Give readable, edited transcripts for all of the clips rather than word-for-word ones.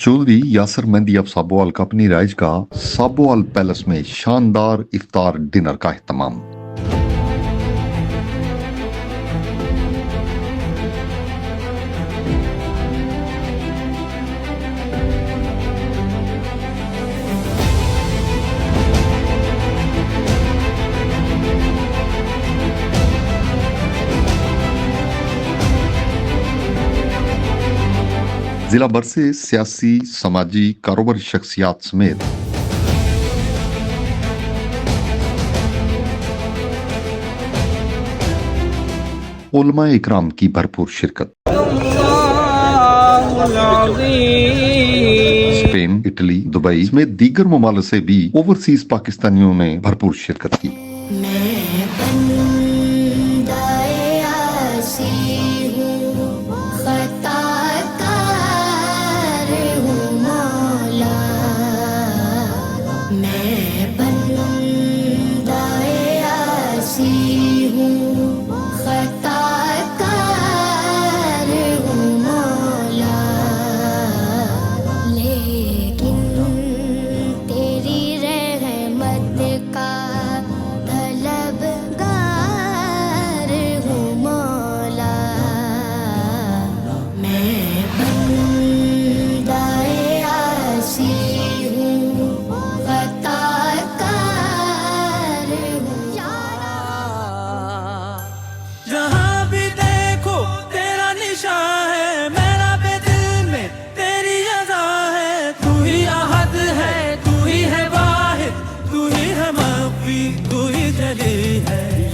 चौधरी यासर मेहंदी अब साबोवाल का अपनी राइज का साबोवाल पैलेस में शानदार इफ्तार डिनर का एहतमाम। जिला भर से सियासी, समाजी, कारोबारी शख्सियात समेत उलमा इकराम की भरपूर शिरकत। स्पेन, इटली, दुबई समेत दीगर ममालिक से भी ओवरसीज पाकिस्तानियों ने भरपूर शिरकत की।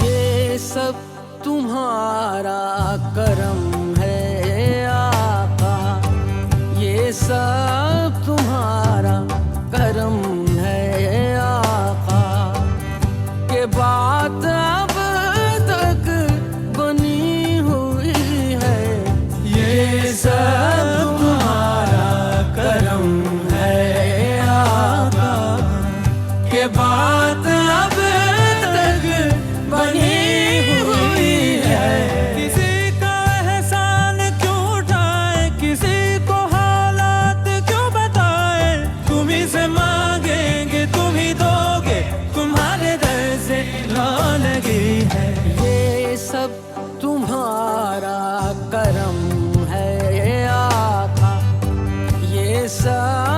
ये सब तुम्हारा करम है आका, ये सब तुम्हारा करम है आका, के बात अब तक बनी हुई है। ये सब तुम्हारा करम है आका, के बात अब तुम्हारा करम है आका, ये सब